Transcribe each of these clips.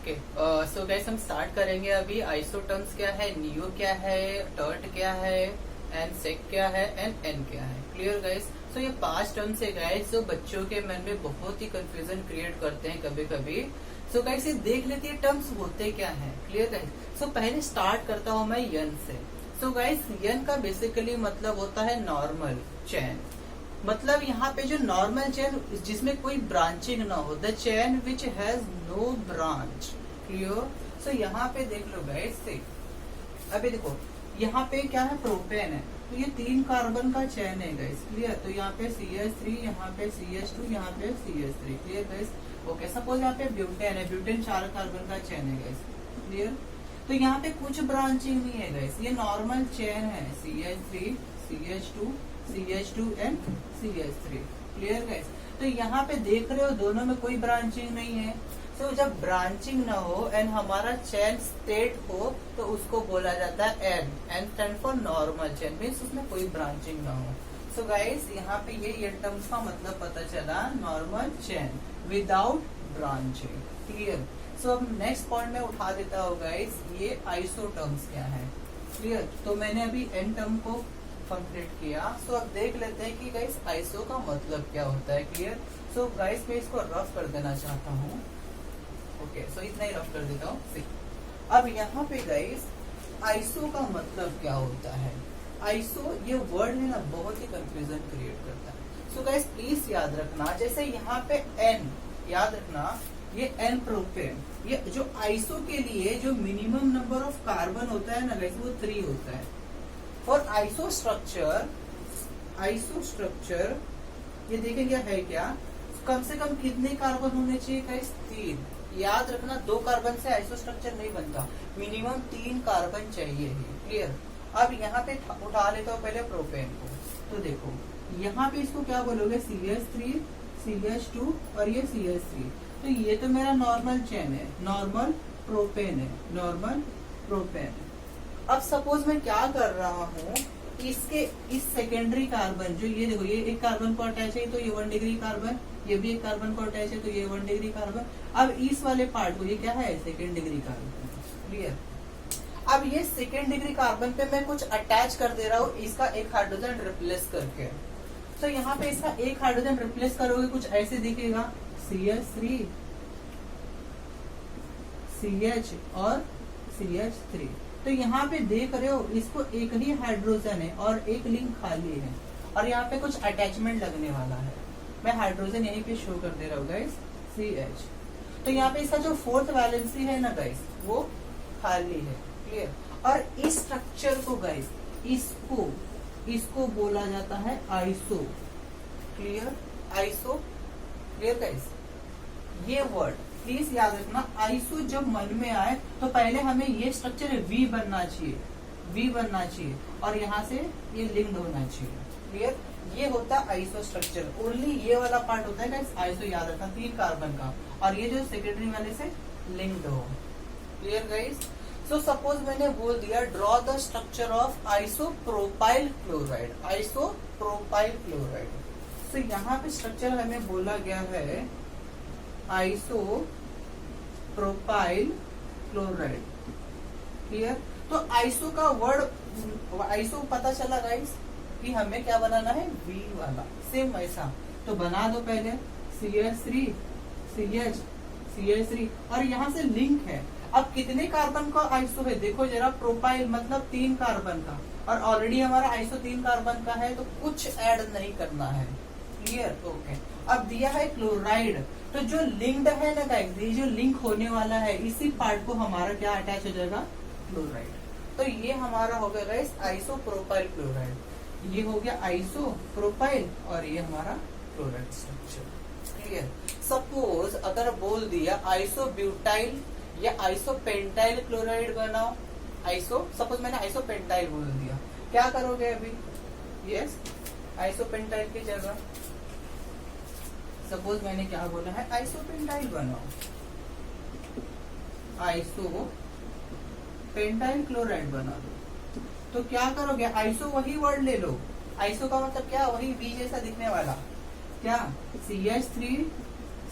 Okay, so guys हम start करेंगे अभी। आइसोटर्म्स क्या है, नियो क्या है, टर्ट क्या है, एंड सेक क्या है, एंड एन क्या है। Clear guys? सो ये 5 टर्म्स है गाइस जो बच्चों के मन में बहुत ही कंफ्यूजन क्रिएट करते हैं कभी कभी। सो गाइस ये देख लेते हैं टर्म्स होते क्या है। Clear guys? सो पहले स्टार्ट करता हूँ मैं यन से। सो गाइस यन का बेसिकली मतलब होता है नॉर्मल चेन। मतलब यहाँ पे जो नॉर्मल चेन जिसमें कोई ब्रांचिंग ना हो, the chain which has no branch. Clear? So यहाँ पे देख लो गाइस से, अभी देखो यहाँ पे क्या है, प्रोपेन है, तो ये 3 कार्बन का चेन है गाइस। क्लियर? तो यहाँ पे CH3, यहाँ पे CH2, यहाँ पे CH3। Clear guys? Okay, suppose यहाँ पे ब्यूटेन है, ब्यूटेन 4 कार्बन का चेन है गाइस। क्लियर? तो यहाँ पे कुछ ब्रांचिंग नहीं है गाइस, ये नॉर्मल चेन है, CH3, CH2, CH2 and CH3। Clear guys? तो यहाँ पे देख रहे हो दोनों में कोई ब्रांचिंग नहीं है। तो जब ब्रांचिंग ना हो एंड हमारा चेन स्टेट हो तो उसको बोला जाता है N. N stand for normal chain, means उसमें कोई ब्रांचिंग ना हो। सो गाइस यहाँ पे ये टर्म्स का मतलब पता चला, normal chain without branching. Clear? So अब नेक्स्ट पॉइंट में उठा देता हूँ गाइस, ये आइसोटर्म्स क्या है। क्लियर? तो मैंने अभी एन टर्म को कंप्लीट किया। सो अब देख लेते हैं कि गाइस आइसो का मतलब क्या होता है। क्लियर? सो गाइस मैं इसको रफ कर देना चाहता हूँ। ओके, सो इतना ही रफ कर देता हूँ। अब यहाँ पे गाइस आइसो का मतलब क्या होता है। आइसो ये वर्ड है ना, बहुत ही कंफ्यूजन क्रिएट करता है। सो गाइस प्लीज याद रखना, जैसे यहाँ पे एन, याद रखना ये एन प्रोपेन, ये जो आइसो के लिए जो मिनिमम नंबर ऑफ कार्बन होता है ना गाइस, वो 3 होता है। फॉर आइसो स्ट्रक्चर ये देखेंगे है क्या, कम से कम कितने कार्बन होने चाहिए गाइस? 3। याद रखना 2 कार्बन से आइसो स्ट्रक्चर नहीं बनता, मिनिमम 3 कार्बन चाहिए ही। क्लियर? अब यहाँ पे उठा लेता हूँ पहले प्रोपेन को। तो देखो यहाँ पे इसको क्या बोलोगे, CH3, CH2 और ये CH3। तो ये तो मेरा नॉर्मल चेन है, नॉर्मल प्रोपेन है, नॉर्मल प्रोपेन। अब सपोज मैं क्या कर रहा हूँ, इसके इस सेकेंडरी कार्बन जो ये देखो, ये एक कार्बन को अटैच है तो ये 1 डिग्री कार्बन, ये भी एक कार्बन को अटैच है तो ये 1 डिग्री कार्बन। अब इस वाले पार्ट को ये क्या है, सेकेंड डिग्री कार्बन। क्लियर? अब ये सेकेंड डिग्री कार्बन पे मैं कुछ अटैच कर दे रहा हूँ, इसका एक हाइड्रोजन रिप्लेस करके। तो यहाँ पे इसका एक हाइड्रोजन रिप्लेस करोगे, कुछ ऐसे दिखेगा, CH3, CH और CH3। तो यहाँ पे देख रहे हो इसको एक ही हाइड्रोजन है और एक लिंक खाली है, और यहाँ पे कुछ अटैचमेंट लगने वाला है। मैं हाइड्रोजन यहीं पे शो कर दे रहा हूँ गाइस, CH। तो यहाँ पे इसका जो 4th वैलेंसी है ना गाइस, वो खाली है। क्लियर? और इस स्ट्रक्चर को गाइस, इसको बोला जाता है iso. Clear? Iso. Clear guys? ये वर्ड प्लीज याद रखना, आइसो जब मन में आए तो पहले हमें ये स्ट्रक्चर V बनना चाहिए, और यहाँ से ये लिंक्ड होना चाहिए। क्लियर? ये होता है आइसो स्ट्रक्चर। ओनली ये वाला पार्ट होता है गाइस आइसो, याद रखना 3 कार्बन का, और ये जो सेकेंडरी वाले से लिंक्ड हो। Clear guys? सो सपोज मैंने बोल दिया draw the structure of isopropyl chloride. Isopropyl chloride, so यहाँ पे स्ट्रक्चर हमें बोला गया है आइसो प्रोपाइल क्लोराइड। क्लियर? तो आइसो का वर्ड, आइसो पता चला गाइस कि हमें क्या बनाना है, V वाला, सेम ऐसा। तो बना दो पहले CH3, CH, CH3, और यहाँ से लिंक है। अब कितने कार्बन का आइसो है देखो जरा, प्रोपाइल मतलब 3 कार्बन का, और ऑलरेडी हमारा आइसो 3 कार्बन का है, तो कुछ ऐड नहीं करना है। क्लियर? ओके। अब दिया है क्लोराइड, तो जो लिंक्ड है ना गाइस, ये जो लिंक होने वाला है, इसी पार्ट को हमारा क्या अटैच हो जाएगा, क्लोराइड। तो ये हमारा हो गया गाइस आइसोप्रोपाइल क्लोराइड। ये हो गया आइसोप्रोपाइल और ये हमारा क्लोराइड स्ट्रक्चर। क्लियर? सपोज अगर बोल दिया आइसोब्यूटाइल या आइसोपेंटाइल क्लोराइड बनाओ, सपोज मैंने आइसोपेंटाइल बोल दिया, क्या करोगे अभी? यस, आइसोपेंटाइल की जगह सपोज मैंने क्या बोला है, आइसोपेंटाइल बनाओ, आइसोपेंटाइल क्लोराइड बना दो। तो क्या करोगे, आइसो वही वर्ड ले लो, आइसो का मतलब क्या, वही V जैसा दिखने वाला, क्या CH3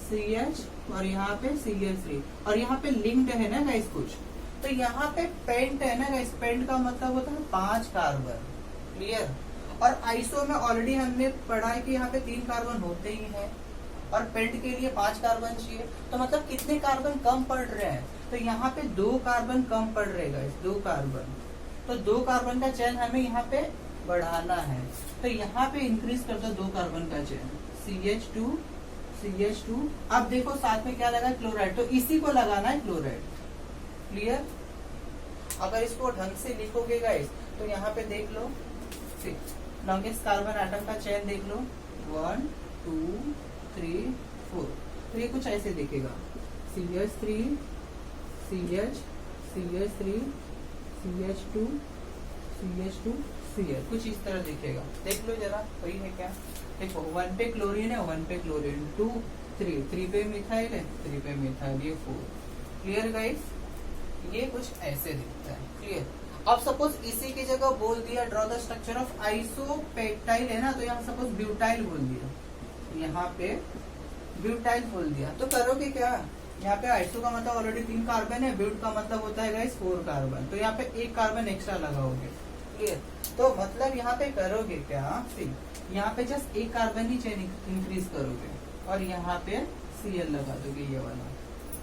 CH और यहाँ पे CH3 और यहाँ पे लिंक्ड है ना गाइस कुछ, तो यहाँ पे पेंट है ना गाइस, पेंट का मतलब होता है 5 कार्बन। क्लियर। और आइसो में ऑलरेडी हमने पढ़ा है कि यहाँ पे 3 कार्बन होते ही हैं और पेंट के लिए 5 कार्बन चाहिए, तो मतलब कितने कार्बन कम पड़ रहे हैं, तो यहाँ पे 2 कार्बन कम पड़ रहे गाइस, 2 कार्बन। तो 2 कार्बन का चेन हमें यहाँ पे बढ़ाना है, तो यहाँ पे इंक्रीज कर दो 2 कार्बन का चेन, CH2। अब देखो साथ में क्या लगा, क्लोराइड, तो इसी को लगाना है क्लोराइड। क्लियर। अगर इसको ढंग से लिखोगे गाइस तो यहाँ पे देख लो, लॉन्गेस्ट कार्बन एटम का चेन देख लो, 1 2 3 4, तो ये कुछ ऐसे दिखेगा, CH3 CH CH3 CH2 CH2 CH, कुछ इस तरह दिखेगा। देख लो जरा वही है क्या। देखो 1 पे क्लोरीन है, 1 पे क्लोरीन, 2 3 पे मिथाइल है, 3 पे मिथाइल, ये 4। क्लियर गाइस, ये कुछ ऐसे दिखता है। क्लियर। अब सपोज इसी की जगह बोल दिया ड्रॉ द स्ट्रक्चर ऑफ आइसोपेप्टाइल है ना, तो यहाँ सपोज ब्यूटाइल बोल दिया, यहाँ पे ब्यूटाइल बोल दिया, तो करोगे क्या, यहाँ पे आइसो का मतलब ऑलरेडी 3 कार्बन है, ब्यूट का मतलब होता है गाइस 4 कार्बन, तो यहाँ पे 1 कार्बन एक्स्ट्रा लगाओगे। क्लियर। तो मतलब यहाँ पे करोगे क्या, यहाँ पे जस्ट 1 कार्बन ही चेन इंक्रीज करोगे और यहाँ पे Cl लगा दोगे, ये वाला।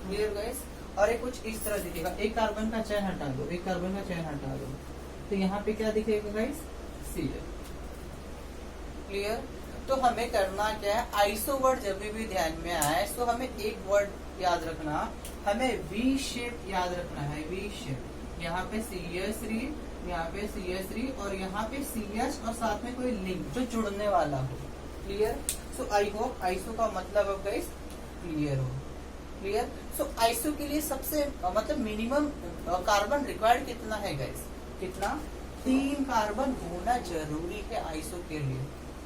Clear guys. और ये कुछ इस तरह दिखेगा, 1 कार्बन का चेन हटा दो, 1 कार्बन का चेन हटा दो, तो यहाँ पे क्या दिखेगा गाइस, Cl। क्लियर। तो हमें करना क्या है, आइसो वर्ड जब भी ध्यान में आए तो हमें एक वर्ड याद रखना, हमें V शेप याद रखना है, V शेप। यहाँ पे CH3, यहाँ पे CH3 और यहाँ पे CH और साथ में कोई लिंक जो जुड़ने वाला हो। Clear. So I hope iso का मतलब अब गाइस क्लियर हो। क्लियर। सो आइसो के लिए सबसे मतलब मिनिमम कार्बन रिक्वायर्ड कितना है गाइस, कितना, 3 कार्बन होना जरूरी है आइसो के लिए।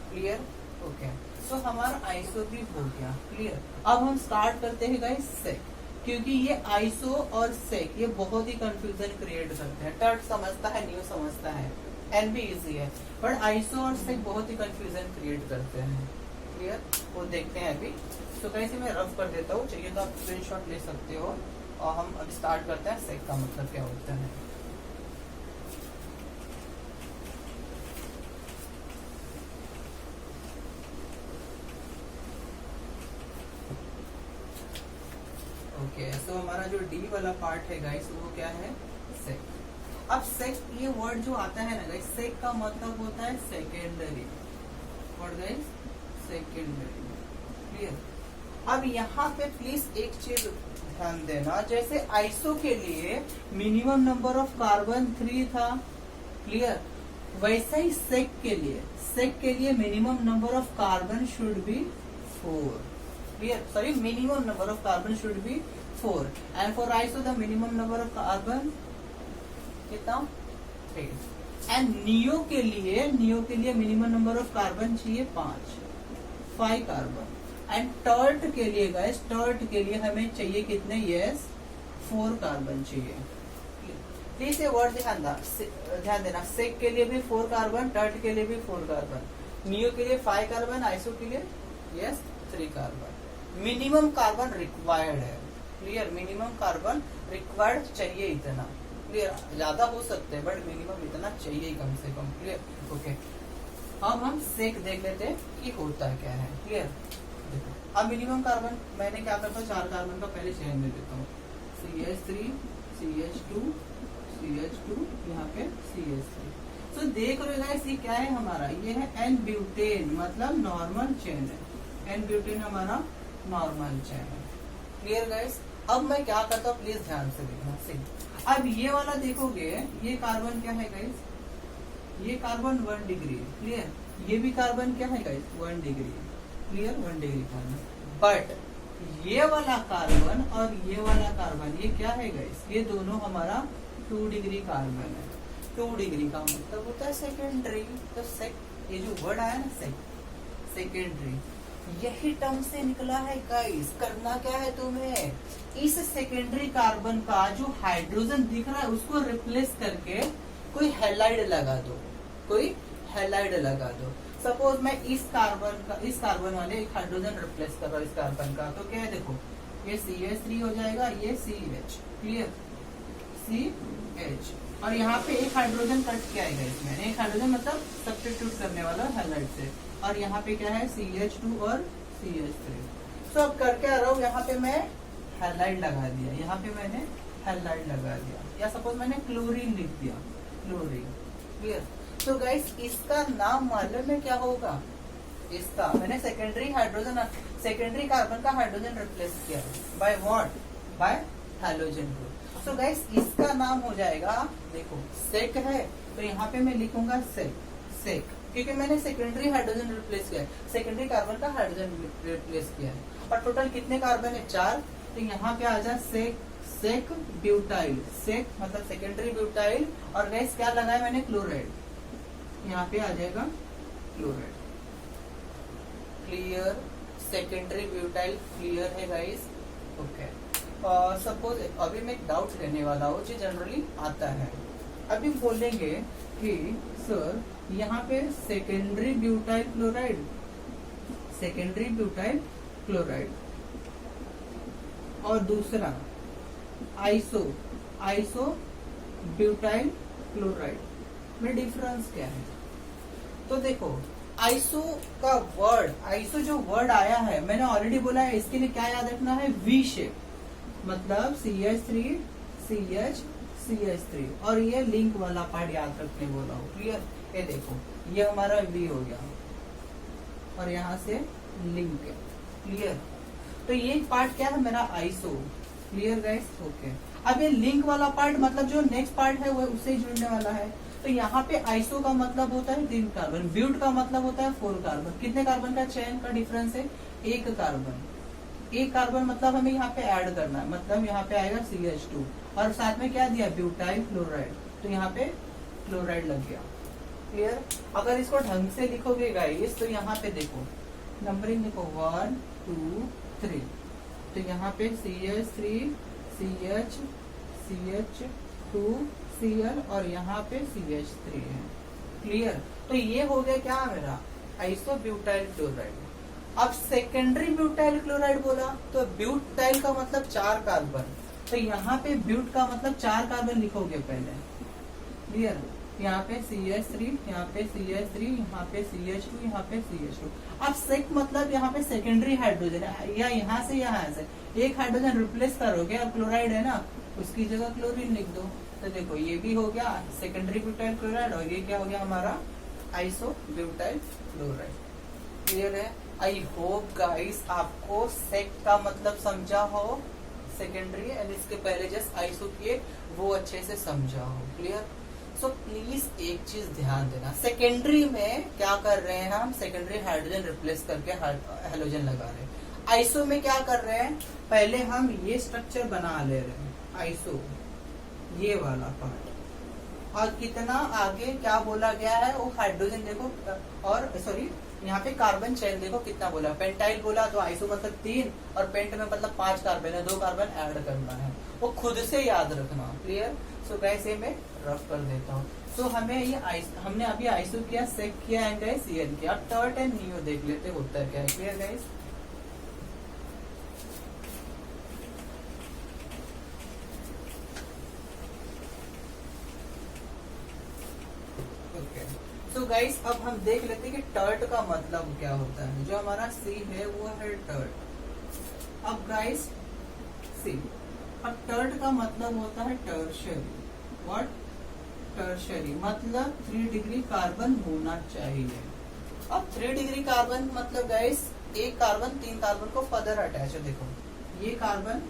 क्लियर। ओके। सो हमारा आइसो भी हो गया। क्लियर। अब हम स्टार्ट करते हैं गाइस सेक, क्योंकि ये आइसो और सेक ये बहुत ही कंफ्यूजन क्रिएट करते हैं। टर्ट समझता है, न्यू समझता है, एन भी इजी है, बट आइसो और सेक बहुत ही कंफ्यूजन क्रिएट करते हैं। क्लियर। वो देखते हैं अभी। तो कैसे मैं रफ कर देता हूँ, चाहिए तो आप स्क्रीनशॉट ले सकते हो। और हम अब स्टार्ट करते हैं, सेक का मतलब क्या होता है। ओके। तो हमारा जो डी वाला पार्ट है गाइस वो क्या है, सेक। अब सेक ये वर्ड जो आता है ना गाइस, सेक का मतलब होता है secondary. Word guys secondary. Clear. अब यहाँ पे प्लीज एक चीज ध्यान देना, जैसे आइसो के लिए मिनिमम नंबर ऑफ कार्बन 3 था। क्लियर। वैसा ही सेक के लिए minimum number of carbon should be 4। Clear. Sorry, minimum number of carbon should be 4, and for iso the minimum number of carbon कितना, 3, and neo के लिए minimum number of carbon चाहिए 5 carbon, and tert के लिए guys, tert के लिए हमें चाहिए कितने, yes 4 कार्बन चाहिए। प्लीज ये वर्ड ध्यान देना, सेक के लिए भी 4 कार्बन, टर्ट के लिए भी 4 कार्बन, नियो के लिए 5 कार्बन, आइसो के लिए yes 3 carbon. Minimum carbon required है। क्लियर। मिनिमम कार्बन रिक्वायर्ड चाहिए इतना। क्लियर। ज्यादा हो सकते हैं बट मिनिमम इतना चाहिए कम से कम। क्लियर। ओके। अब हम सेक देख लेते हैं कि होता क्या है। क्लियर। अब मिनिमम कार्बन मैंने क्या करता हूँ, 4 कार्बन का पहले चेन दे देता हूँ, CH3 CH2 CH2, यहाँ पे CH3। तो देख रहे हो गाइस ये क्या है हमारा, ये है एन ब्यूटेन, मतलब नॉर्मल चेन है। एन ब्यूटेन हमारा नॉर्मल चेन है। Clear guys. अब मैं क्या करता हूँ, प्लीज ध्यान से देखना। सही। अब ये वाला देखोगे, ये कार्बन क्या है गाइस, ये कार्बन 1 डिग्री। क्लियर। ये भी कार्बन क्या है guys, 1 degree. Clear. 1 degree carbon. But ये वाला कार्बन और ये वाला कार्बन ये क्या है गाइस, ये दोनों हमारा 2 डिग्री कार्बन है। 2 डिग्री का मतलब होता है सेकेंडरी। तो सेक, ये जो वर्ड आया ना सेक, सेकेंडरी, यही टर्म से निकला है गाइस। करना क्या है तुम्हें, इस सेकेंडरी कार्बन का जो हाइड्रोजन दिख रहा है उसको रिप्लेस करके कोई हैलाइड लगा दो, कोई हैलाइड लगा दो। सपोज मैं इस कार्बन वाले एक हाइड्रोजन रिप्लेस कर रहा हूँ इस कार्बन का, तो क्या है देखो, ये CH3 हो जाएगा, ये CH, क्लियर, CH, और यहाँ पे एक हाइड्रोजन कट किया आएगा इसमें, एक हाइड्रोजन मतलब सब्स्टिट्यूट करने वाला हैलाइड से, और यहाँ पे क्या है CH2 और CH3। तो अब करके आ रहा हूँ, यहाँ पे मैं हैलाइड लगा दिया, यहाँ पे मैंने हैलाइड लगा दिया, या सपोज मैंने क्लोरीन लिख दिया, क्लोरीन, क्लियर। तो गाइस इसका नाम मालूम है क्या होगा, इसका मैंने सेकेंडरी कार्बन का हाइड्रोजन रिप्लेस किया by what, bye halogen group. तो गाइस इसका नाम हो जाएगा, देखो सेक है तो यहाँ पे मैं लिखूंगा सेक, क्योंकि मैंने सेकेंडरी हाइड्रोजन रिप्लेस किया है, सेकेंडरी कार्बन का हाइड्रोजन रिप्लेस किया है, और टोटल कितने कार्बन है, 4। तो यहाँ पे आ जाए सेक ब्यूटाइल, सेक मतलब सेकेंडरी ब्यूटाइल, और गैस क्या लगाया मैंने, क्लोराइड, यहाँ पे आ जाएगा chloride, clear, secondary butyl clear है गाइस, ओके। सपोज अभी मैं एक डाउट लेने वाला हूँ जो जनरली आता है, अभी बोलेंगे कि सर यहाँ पे सेकेंडरी ब्यूटाइल क्लोराइड, और दूसरा आइसो ब्यूटाइल क्लोराइड में डिफरेंस क्या है। तो देखो आइसो का वर्ड, आइसो जो वर्ड आया है मैंने ऑलरेडी बोला है, इसके लिए क्या याद रखना है, वी शेप, मतलब CH3 CH CH3, और ये लिंक वाला पार्ट याद रखने बोला हो, क्लियर। ये देखो ये हमारा V हो गया, और यहाँ से लिंक है, क्लियर। तो ये पार्ट क्या है मेरा, आइसो, क्लियर गाइस, ओके। अब ये लिंक वाला पार्ट मतलब जो नेक्स्ट पार्ट है वो उससे ही जुड़ने वाला है। तो यहाँ पे आइसो का मतलब होता है 3 कार्बन, ब्यूट का मतलब होता है 4 कार्बन। कितने कार्बन का चयन का डिफरेंस है, 1 कार्बन, 1 कार्बन मतलब हमें यहाँ पे ऐड करना है, मतलब यहाँ पे आएगा CH2, और साथ में क्या दिया, ब्यूटाइल क्लोराइड, तो यहाँ पे क्लोराइड लग गया, क्लियर। अगर इसको ढंग से लिखोगे गाइस तो यहाँ पे देखो नंबरिंग देखो 1 2 3, तो यहाँ पे CH3 CH CH2 Cl, और यहाँ पे CH3 है, क्लियर। तो ये हो गया क्या मेरा, आइसोब्यूटाइल क्लोराइड। अब सेकेंडरी ब्यूटाइल क्लोराइड बोला तो ब्यूटाइल का मतलब 4 कार्बन, तो यहाँ पे ब्यूट का मतलब 4 कार्बन लिखोगे पहले, क्लियर। यहाँ पे CH3, यहाँ पे CH3, यहाँ पे CH2, यहाँ पे CH2। अब सेक मतलब यहाँ पे सेकेंडरी हाइड्रोजन है, या यहाँ से एक हाइड्रोजन रिप्लेस करोगे, और क्लोराइड है ना, उसकी जगह क्लोरीन लिख दो। तो देखो ये भी हो गया सेकेंडरी ब्यूटाइल क्लोराइड, और ये क्या हो गया हमारा, आइसो ब्यूटाइल क्लोराइड, क्लियर है। आई होप गाइस आपको सेक का मतलब समझा हो, सेकेंडरी एंड इसके पहले जस्ट आइसो किए वो अच्छे से समझा हो, क्लियर। सो प्लीज एक चीज ध्यान देना, सेकेंडरी में क्या कर रहे हैं हम, सेकेंडरी हाइड्रोजन रिप्लेस करके हेलोजन लगा रहे हैं। आइसो में क्या कर रहे हैं, पहले हम ये स्ट्रक्चर बना ले रहे हैं, आइसो ये वाला पार्ट, और कितना आगे क्या बोला गया है वो हाइड्रोजन देखो, और सॉरी यहाँ पे कार्बन चेन देखो कितना बोला, पेंटाइल बोला तो आइसो मतलब 3, और पेंट में मतलब 5 कार्बन है, 2 कार्बन ऐड करना है, वो खुद से याद रखना, क्लियर। सो गाइस ये मैं रफ कर देता हूँ। सो हमें ये हमने अभी आइसो किया, सेक किया एंड गाइस CN किया। अब टर्ट एंड नियो देख लेते होता है क्या है, क्लियर गाइस। तो गाइस अब हम देख लेते हैं कि टर्ट का मतलब क्या होता है। जो हमारा C है वो है टर्ट। अब गाइस C, अब टर्ट का मतलब होता है टर्शरी। व्हाट, टर्शरी मतलब 3 डिग्री कार्बन होना चाहिए। अब 3 डिग्री कार्बन मतलब गाइस एक कार्बन 3 कार्बन को फर्दर अटैच है। देखो ये कार्बन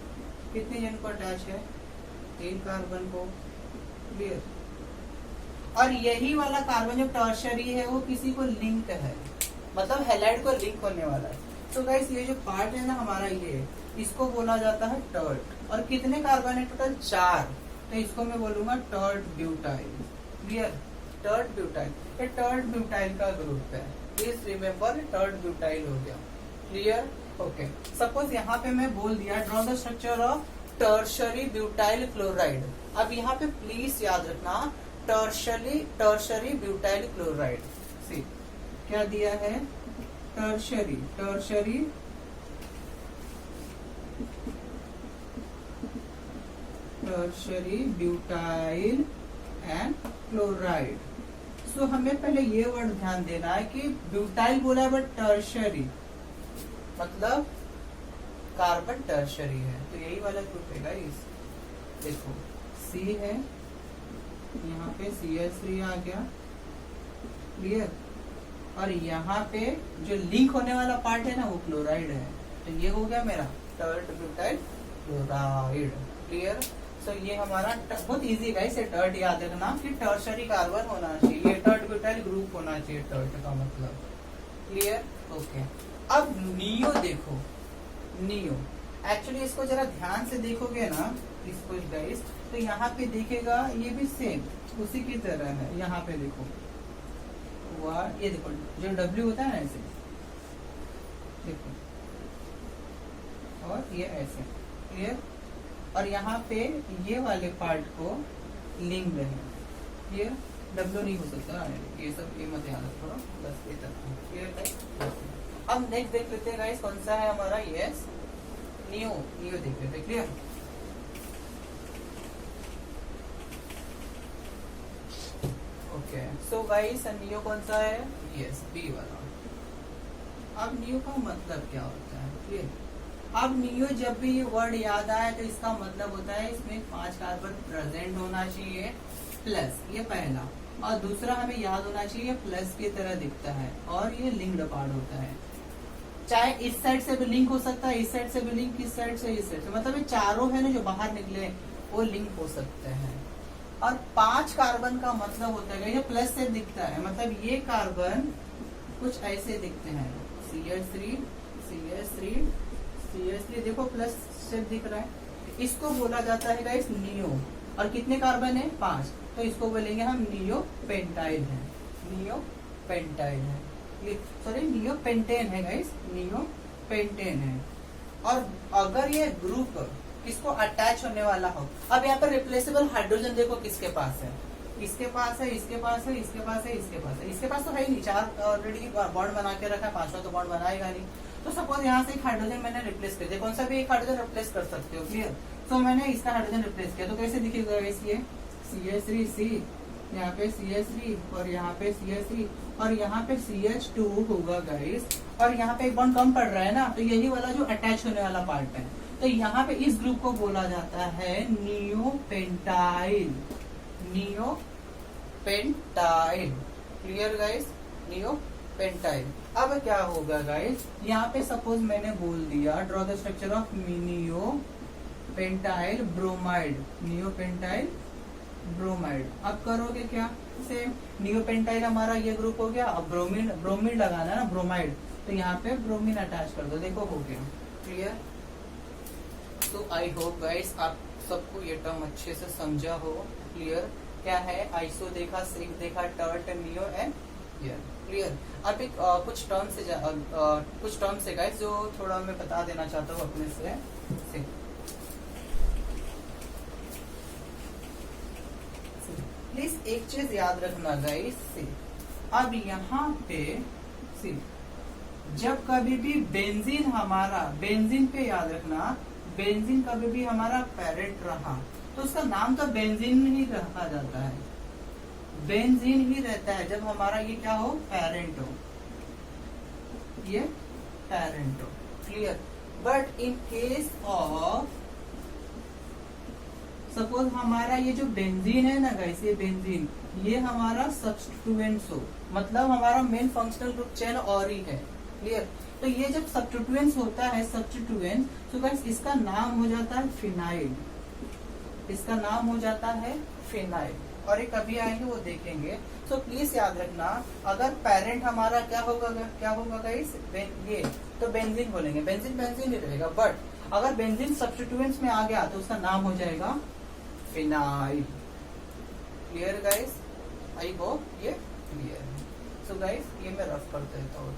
कितने जन को अटैच है, 3 कार्बन को, क्लियर। और यही वाला कार्बन जो टर्शरी है वो किसी को लिंक है, मतलब हैलाइड को लिंक होने वाला है। तो गाइस ये जो पार्ट है ना हमारा, ये इसको बोला जाता है टर्ट। और कितने कार्बन है टोटल, 4, तो इसको मैं बोलूंगा tert butyl, clear. Tert butyl, ये टर्ट ब्यूटाइल का ग्रुप है, प्लीज रिमेम्बर टर्ट ब्यूटाइल हो गया, क्लियर, ओके। सपोज यहाँ पे मैं बोल दिया draw the structure of tertiary butyl chloride. अब यहाँ पे प्लीज याद रखना टर्शरी ब्यूटाइल क्लोराइड, सी क्या दिया है, tertiary, tertiary tertiary butyl and chloride. So हमें पहले ये वर्ड ध्यान देना है कि ब्यूटाइल बोला है बट टर्शरी मतलब कार्बन टर्शरी है, तो यही वाला ग्रुप है गाइस। देखो C है, यहाँ पे CH3 आ गया, क्लियर। और यहाँ पे जो लिंक होने वाला पार्ट है ना वो क्लोराइड है, तो ये हो गया मेरा टर्ट ब्यूटाइल क्लोराइड, क्लियर। सो ये हमारा बहुत इजी गाइस, टर्ट याद रखना कि टर्शरी कार्बन होना चाहिए, टर्ट ब्यूटाइल ग्रुप होना चाहिए, टर्ट का मतलब, क्लियर, ओके। अब नियो देखो, नियो एक्चुअली इसको जरा ध्यान से देखोगे ना इसको गाइस, तो यहाँ पे देखेगा ये भी सेम उसी की तरह है। यहाँ पे देखो वाह, ये देखो जो W होता है ना ऐसे देखो, और ये ऐसे, क्लियर। और यहाँ पे ये वाले पार्ट को लिंक्ड है, क्लियर। W नहीं हो सकता, ये सब ये मत याद रखो, बस ये तक, क्लियर है। अब नेक्स्ट देख लेते हैं गाइस, कौन सा है हमारा, यस नियो, नियो देख लेते, clear. Okay so guys neo कौन सा है, यस बी वाला। अब नियो का मतलब क्या होता है, क्लियर। अब नियो जब भी ये वर्ड याद आए तो इसका मतलब होता है इसमें 5 कार्बन प्रेजेंट होना चाहिए प्लस, ये पहला। और दूसरा हमें याद होना चाहिए प्लस की तरह दिखता है, और ये लिंक्ड पार्ट होता है, चाहे इस साइड से भी लिंक हो सकता है, इस साइड से भी लिंक, इस साइड से, इस साइड से, मतलब ये चारों है ना जो बाहर निकले वो लिंक हो सकते हैं। और 5 कार्बन का मतलब होता है ये प्लस से दिखता है, मतलब ये कार्बन कुछ ऐसे दिखते हैं, CH3 CH3 CH3 देखो प्लस से दिख रहा है, इसको बोला जाता है गाइस नियो। और कितने कार्बन है, 5, तो इसको बोलेंगे हम नियो पेंटाइल है, नियो पेंटाइल है, सॉरी नियो पेंटेन है गाइस, नियो पेंटेन है। और अगर ये ग्रुप किसको अटैच होने वाला हो, अब यहाँ पर रिप्लेसेबल हाइड्रोजन देखो किसके पास है, इसके पास है, इसके पास है, इसके पास है, इसके पास है, इसके पास तो है ही नहीं, 4 ऑलरेडी बॉन्ड बना के रखा है, 5वां तो बॉन्ड बनाएगा नहीं। तो सपोज यहाँ से एक हाइड्रोजन मैंने रिप्लेस कर दिया, कौन सा भी एक हाइड्रोजन रिप्लेस कर सकते हो, क्लियर। तो मैंने इसका हाइड्रोजन रिप्लेस किया, तो कैसे दिखेगा ये CH3C, यहाँ पे CH3 और यहाँ पे CH3 और यहाँ पे CH2 होगा गाइस, और यहाँ पे एक बॉन्ड कम पड़ रहा है ना, तो यही वाला जो अटैच होने वाला पार्ट है, तो यहाँ पे इस ग्रुप को बोला जाता है neopentyl, neopentyl, clear guys, neopentyl. अब क्या होगा गाइस, यहाँ पे सपोज मैंने बोल दिया draw the structure of neopentyl bromide, neopentyl bromide. अब करोगे क्या, सेम नियोपेंटाइल हमारा ये ग्रुप हो गया, अब ब्रोमीन, ब्रोमीन लगाना है ना ब्रोमाइड, तो यहाँ पे ब्रोमीन अटैच कर दो, देखो हो गया, क्लियर। तो आई होप गाइस आप सबको ये टर्म अच्छे से समझा हो, क्लियर। क्या है, आइसो देखा, सिंक देखा, tert, neo and here, clear. अब एक कुछ टर्म से गाइस जो थोड़ा मैं बता देना चाहता हूँ अपने से। प्लीज एक चीज याद रखना गाइस, अब यहाँ पे जब कभी भी बेंजीन हमारा, बेंजीन पे याद रखना, बेंजीन कभी भी हमारा पेरेंट रहा तो उसका नाम तो बेंजीन ही रखा जाता है, बेंजीन ही रहता है जब हमारा ये क्या हो, पेरेंट हो, ये पेरेंट हो, clear. But in case of suppose हमारा ये जो बेंजीन है ना गाइस, ये बेंजीन ये हमारा सब्स्टिट्यूएंट्स हो, मतलब हमारा मेन फंक्शनल ग्रुप चेन और ही है, क्लियर। तो ये जब सब्स्टिट्यूएंट्स होता है, सब्स्टिट्यूएंट, तो गाइस इसका नाम हो जाता है फिनाइल, इसका नाम हो जाता है फिनाइल, और ये कभी आएंगे वो देखेंगे। तो प्लीज याद रखना, अगर पेरेंट हमारा क्या होगा गाइस, ये तो बेंजीन बोलेंगे, बेंजीन बेंजीन ही रहेगा। बट अगर बेंजीन सब्स्टिट्यूएंट्स में आ गया तो उसका नाम हो जाएगा phenyl, clear guys, I hope ये क्लियर है। सो गाइस ये मैं रफ कर देता हूँ।